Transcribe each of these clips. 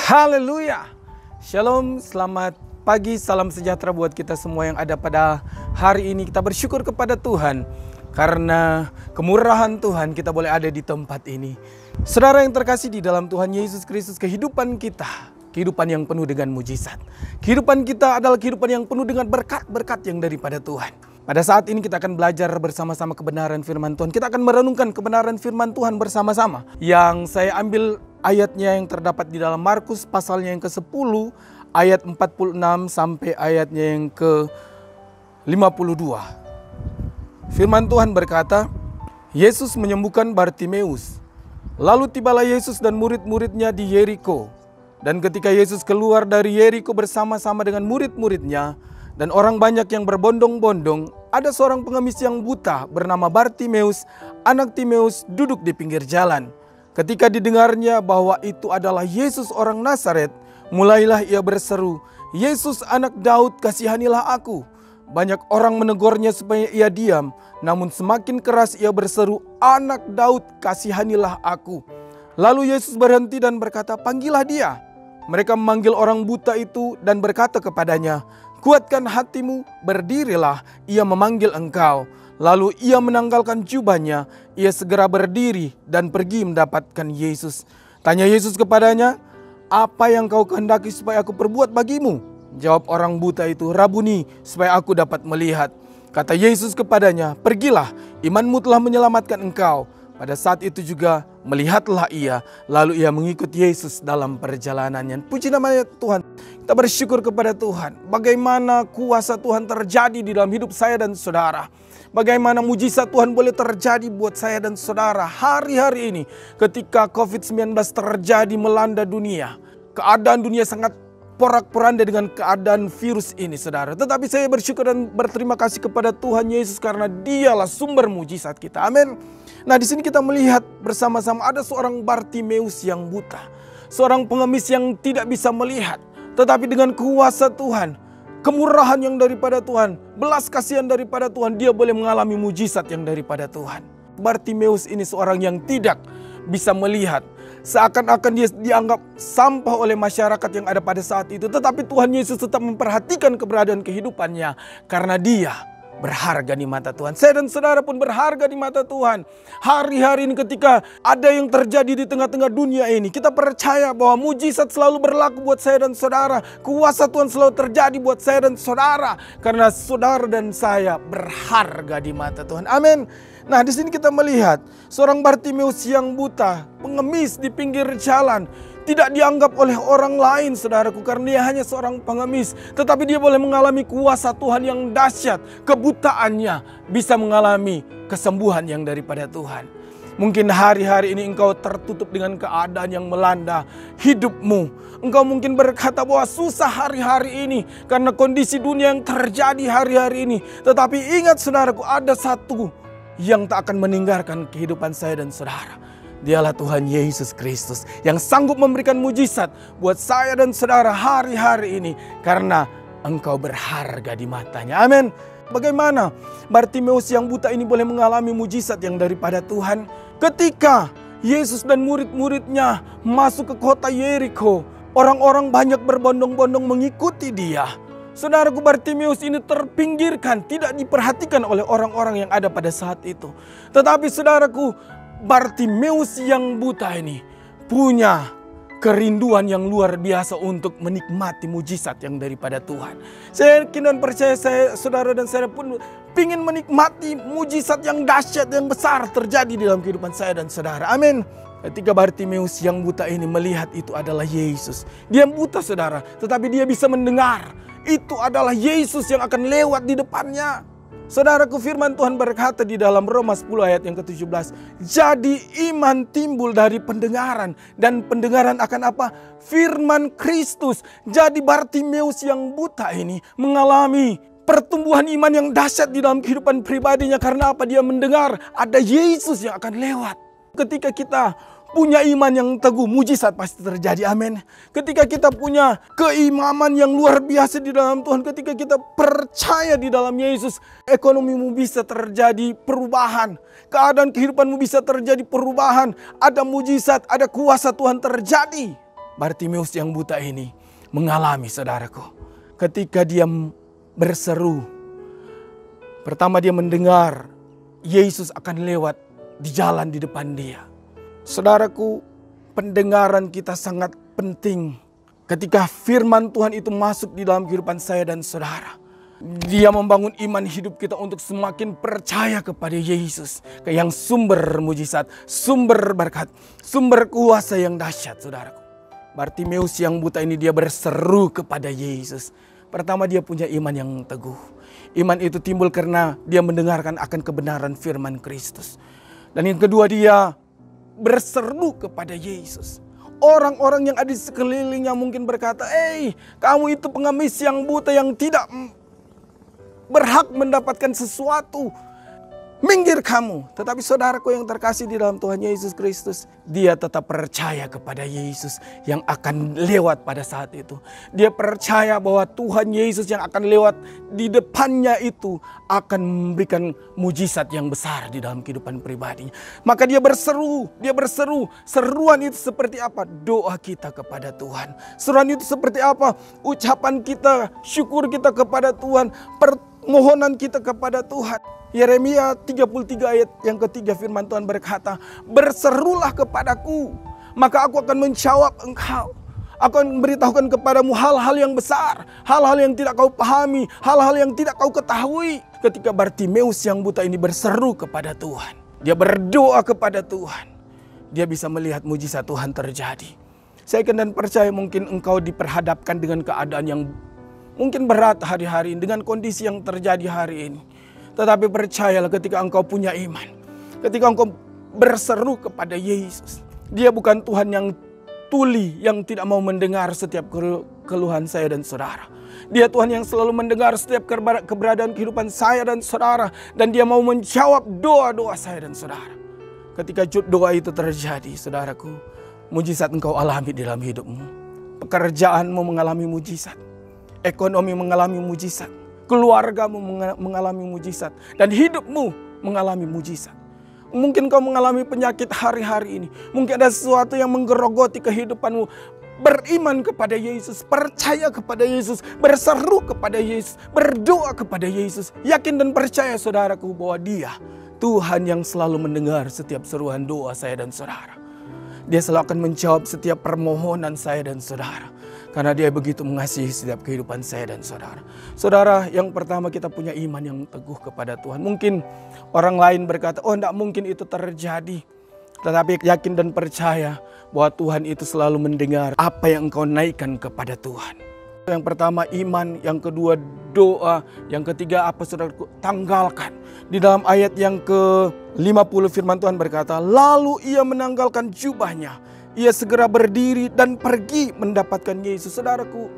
Haleluya. Shalom, selamat pagi, salam sejahtera buat kita semua yang ada pada hari ini. Kita bersyukur kepada Tuhan karena kemurahan Tuhan kita boleh ada di tempat ini. Saudara yang terkasih di dalam Tuhan Yesus Kristus, kehidupan kita, kehidupan yang penuh dengan mujizat. Kehidupan kita adalah kehidupan yang penuh dengan berkat-berkat yang daripada Tuhan. Pada saat ini kita akan belajar bersama-sama kebenaran firman Tuhan. Kita akan merenungkan kebenaran firman Tuhan bersama-sama. Yang saya ambil ayatnya yang terdapat di dalam Markus pasalnya yang ke-10 ayat 46 sampai ayatnya yang ke-52. Firman Tuhan berkata, Yesus menyembuhkan Bartimeus. Lalu tibalah Yesus dan murid-muridnya di Yeriko. Dan ketika Yesus keluar dari Yeriko bersama-sama dengan murid-muridnya dan orang banyak yang berbondong-bondong, ada seorang pengemis yang buta bernama Bartimeus, anak Timeus, duduk di pinggir jalan. Ketika didengarnya bahwa itu adalah Yesus orang Nazaret, mulailah ia berseru, Yesus anak Daud, kasihanilah aku. Banyak orang menegurnya supaya ia diam, namun semakin keras ia berseru, anak Daud, kasihanilah aku. Lalu Yesus berhenti dan berkata, panggillah dia. Mereka memanggil orang buta itu dan berkata kepadanya, kuatkan hatimu, berdirilah, ia memanggil engkau. Lalu ia menanggalkan jubahnya, ia segera berdiri dan pergi mendapatkan Yesus. Tanya Yesus kepadanya, apa yang kau kehendaki supaya aku perbuat bagimu? Jawab orang buta itu, Rabuni, supaya aku dapat melihat. Kata Yesus kepadanya, pergilah, imanmu telah menyelamatkan engkau. Pada saat itu juga melihatlah ia, lalu ia mengikut Yesus dalam perjalanannya. Puji namanya Tuhan. Kita bersyukur kepada Tuhan. Bagaimana kuasa Tuhan terjadi di dalam hidup saya dan saudara. Bagaimana mujizat Tuhan boleh terjadi buat saya dan saudara hari-hari ini. Ketika COVID-19 terjadi melanda dunia. Keadaan dunia sangat porak-poranda dengan keadaan virus ini, saudara. Tetapi saya bersyukur dan berterima kasih kepada Tuhan Yesus karena dialah sumber mujizat kita. Amin. Nah, di sini kita melihat bersama-sama ada seorang Bartimeus yang buta. Seorang pengemis yang tidak bisa melihat. Tetapi dengan kuasa Tuhan, kemurahan yang daripada Tuhan, belas kasihan daripada Tuhan, dia boleh mengalami mujizat yang daripada Tuhan. Bartimeus ini seorang yang tidak bisa melihat. Seakan-akan dia dianggap sampah oleh masyarakat yang ada pada saat itu. Tetapi Tuhan Yesus tetap memperhatikan keberadaan kehidupannya. Karena dia berharga di mata Tuhan. Saya dan saudara pun berharga di mata Tuhan. Hari-hari ini ketika ada yang terjadi di tengah-tengah dunia ini, kita percaya bahwa mujizat selalu berlaku buat saya dan saudara. Kuasa Tuhan selalu terjadi buat saya dan saudara. Karena saudara dan saya berharga di mata Tuhan. Amin. Nah, di sini kita melihat seorang Bartimeus yang buta, pengemis di pinggir jalan. Tidak dianggap oleh orang lain, saudaraku, karena dia hanya seorang pengemis. Tetapi dia boleh mengalami kuasa Tuhan yang dahsyat. Kebutaannya bisa mengalami kesembuhan yang daripada Tuhan. Mungkin hari-hari ini engkau tertutup dengan keadaan yang melanda hidupmu. Engkau mungkin berkata bahwa susah hari-hari ini karena kondisi dunia yang terjadi hari-hari ini. Tetapi ingat saudaraku, ada satu yang tak akan meninggalkan kehidupan saya dan saudara. Dialah Tuhan Yesus Kristus yang sanggup memberikan mujizat buat saya dan saudara hari-hari ini. Karena engkau berharga di matanya. Amin. Bagaimana Bartimeus yang buta ini boleh mengalami mujizat yang daripada Tuhan? Ketika Yesus dan murid-muridnya masuk ke kota Yeriko, orang-orang banyak berbondong-bondong mengikuti dia. Saudaraku, Bartimeus ini terpinggirkan, tidak diperhatikan oleh orang-orang yang ada pada saat itu. Tetapi saudaraku, Bartimeus yang buta ini punya kerinduan yang luar biasa untuk menikmati mujizat yang daripada Tuhan. Saya yakin dan percaya saudara dan saya pun ingin menikmati mujizat yang dahsyat yang besar terjadi di dalam kehidupan saya dan saudara. Amin. Ketika Bartimeus yang buta ini melihat itu adalah Yesus. Dia buta saudara, tetapi dia bisa mendengar. Itu adalah Yesus yang akan lewat di depannya. Saudaraku, firman Tuhan berkata di dalam Roma 10 ayat yang ke-17. Jadi iman timbul dari pendengaran. Dan pendengaran akan apa? Firman Kristus. Jadi Bartimeus yang buta ini mengalami pertumbuhan iman yang dahsyat di dalam kehidupan pribadinya. Karena apa? Dia mendengar ada Yesus yang akan lewat. Ketika kita punya iman yang teguh, mujizat pasti terjadi. Amin. Ketika kita punya keimanan yang luar biasa di dalam Tuhan, ketika kita percaya di dalam Yesus, ekonomimu bisa terjadi perubahan, keadaan kehidupanmu bisa terjadi perubahan, ada mujizat, ada kuasa Tuhan terjadi. Bartimeus yang buta ini mengalami, saudaraku. Ketika dia berseru, pertama dia mendengar Yesus akan lewat di jalan di depan dia. Saudaraku, pendengaran kita sangat penting ketika firman Tuhan itu masuk di dalam kehidupan saya dan saudara. Dia membangun iman hidup kita untuk semakin percaya kepada Yesus, yang sumber mujizat, sumber berkat, sumber kuasa yang dahsyat, saudaraku. Bartimeus yang buta ini dia berseru kepada Yesus. Pertama dia punya iman yang teguh. Iman itu timbul karena dia mendengarkan akan kebenaran firman Kristus. Dan yang kedua dia berseru kepada Yesus. Orang-orang yang ada di sekelilingnya mungkin berkata, kamu itu pengemis yang buta yang tidak berhak mendapatkan sesuatu. Minggir kamu. Tetapi saudaraku yang terkasih di dalam Tuhan Yesus Kristus, dia tetap percaya kepada Yesus yang akan lewat pada saat itu. Dia percaya bahwa Tuhan Yesus yang akan lewat di depannya itu akan memberikan mujizat yang besar di dalam kehidupan pribadinya. Maka dia berseru. Seruan itu seperti apa? Doa kita kepada Tuhan. Seruan itu seperti apa? Ucapan kita, syukur kita kepada Tuhan, permohonan kita kepada Tuhan. Yeremia 33 ayat yang ketiga firman Tuhan berkata, berserulah kepadaku, maka aku akan menjawab engkau. Aku akan memberitahukan kepadamu hal-hal yang besar, hal-hal yang tidak kau pahami, hal-hal yang tidak kau ketahui. Ketika Bartimeus yang buta ini berseru kepada Tuhan, dia berdoa kepada Tuhan, dia bisa melihat mujizat Tuhan terjadi. Saya yakin dan percaya mungkin engkau diperhadapkan dengan keadaan yang mungkin berat hari-hari ini, dengan kondisi yang terjadi hari ini. Tetapi percayalah ketika engkau punya iman, ketika engkau berseru kepada Yesus, dia bukan Tuhan yang tuli, yang tidak mau mendengar setiap keluhan saya dan saudara. Dia Tuhan yang selalu mendengar setiap keberadaan kehidupan saya dan saudara. Dan dia mau menjawab doa-doa saya dan saudara. Ketika doa itu terjadi, saudaraku, mujizat engkau alami di dalam hidupmu. Pekerjaanmu mengalami mujizat, ekonomi mengalami mujizat, keluargamu mengalami mujizat, dan hidupmu mengalami mujizat. Mungkin kau mengalami penyakit hari-hari ini. Mungkin ada sesuatu yang menggerogoti kehidupanmu. Beriman kepada Yesus, percaya kepada Yesus, berseru kepada Yesus, berdoa kepada Yesus. Yakin dan percaya saudaraku bahwa dia Tuhan yang selalu mendengar setiap seruan doa saya dan saudara. Dia selalu akan menjawab setiap permohonan saya dan saudara. Karena dia begitu mengasihi setiap kehidupan saya dan saudara. Saudara, yang pertama kita punya iman yang teguh kepada Tuhan. Mungkin orang lain berkata, tidak mungkin itu terjadi. Tetapi yakin dan percaya bahwa Tuhan itu selalu mendengar apa yang engkau naikkan kepada Tuhan. Yang pertama iman, yang kedua doa, yang ketiga apa saudaraku? Tanggalkan. Di dalam ayat yang ke-50 firman Tuhan berkata, lalu ia menanggalkan jubahnya. Ia segera berdiri dan pergi mendapatkan Yesus. Saudaraku,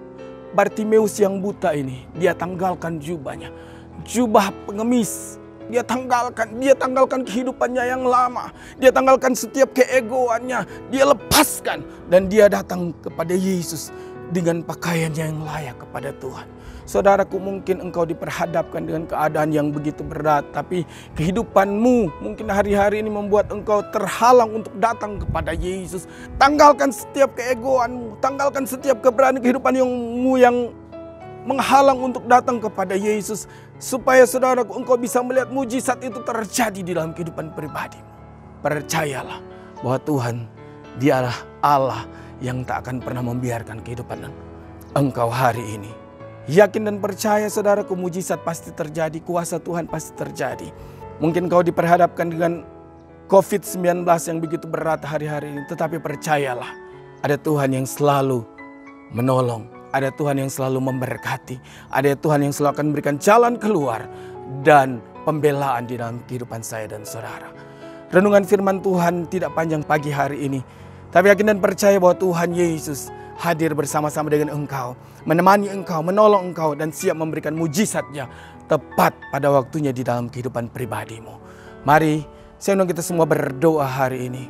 Bartimeus yang buta ini, dia tanggalkan jubahnya. Jubah pengemis, dia tanggalkan kehidupannya yang lama. Dia tanggalkan setiap keegoannya, dia lepaskan. Dan dia datang kepada Yesus dengan pakaiannya yang layak kepada Tuhan. Saudaraku, mungkin engkau diperhadapkan dengan keadaan yang begitu berat, tapi kehidupanmu mungkin hari-hari ini membuat engkau terhalang untuk datang kepada Yesus. Tanggalkan setiap keegoanmu, tanggalkan setiap keberanian kehidupanmu yang menghalang untuk datang kepada Yesus, supaya saudaraku engkau bisa melihat mujizat itu terjadi di dalam kehidupan pribadimu. Percayalah bahwa Tuhan, dialah Allah yang tak akan pernah membiarkan kehidupan engkau hari ini. Yakin dan percaya saudaraku, mujizat pasti terjadi, kuasa Tuhan pasti terjadi. Mungkin kau diperhadapkan dengan COVID-19 yang begitu berat hari-hari ini, tetapi percayalah, ada Tuhan yang selalu menolong, ada Tuhan yang selalu memberkati, ada Tuhan yang selalu akan memberikan jalan keluar dan pembelaan di dalam kehidupan saya dan saudara. Renungan firman Tuhan tidak panjang pagi hari ini, tapi yakin dan percaya bahwa Tuhan Yesus hadir bersama-sama dengan engkau, menemani engkau, menolong engkau, dan siap memberikan mujizatnya tepat pada waktunya di dalam kehidupan pribadimu. Mari, saya undang kita semua berdoa hari ini.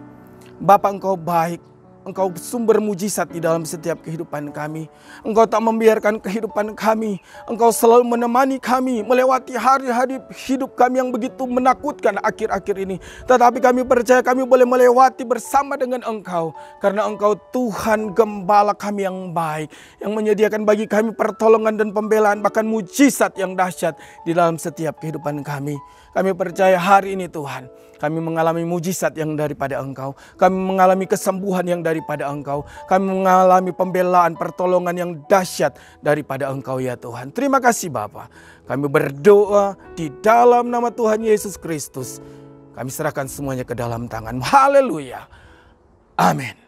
Bapa, engkau baik, Engkau sumber mujizat di dalam setiap kehidupan kami. Engkau tak membiarkan kehidupan kami. Engkau selalu menemani kami melewati hari-hari hidup kami yang begitu menakutkan akhir-akhir ini. Tetapi kami percaya kami boleh melewati bersama dengan Engkau. Karena Engkau Tuhan Gembala kami yang baik. Yang menyediakan bagi kami pertolongan dan pembelaan, bahkan mujizat yang dahsyat di dalam setiap kehidupan kami. Kami percaya hari ini Tuhan, kami mengalami mujizat yang daripada Engkau. Kami mengalami kesembuhan yang daripada Engkau. Kami mengalami pembelaan, pertolongan yang dahsyat daripada Engkau ya Tuhan. Terima kasih Bapa. Kami berdoa di dalam nama Tuhan Yesus Kristus. Kami serahkan semuanya ke dalam tangan-Mu. Haleluya. Amin.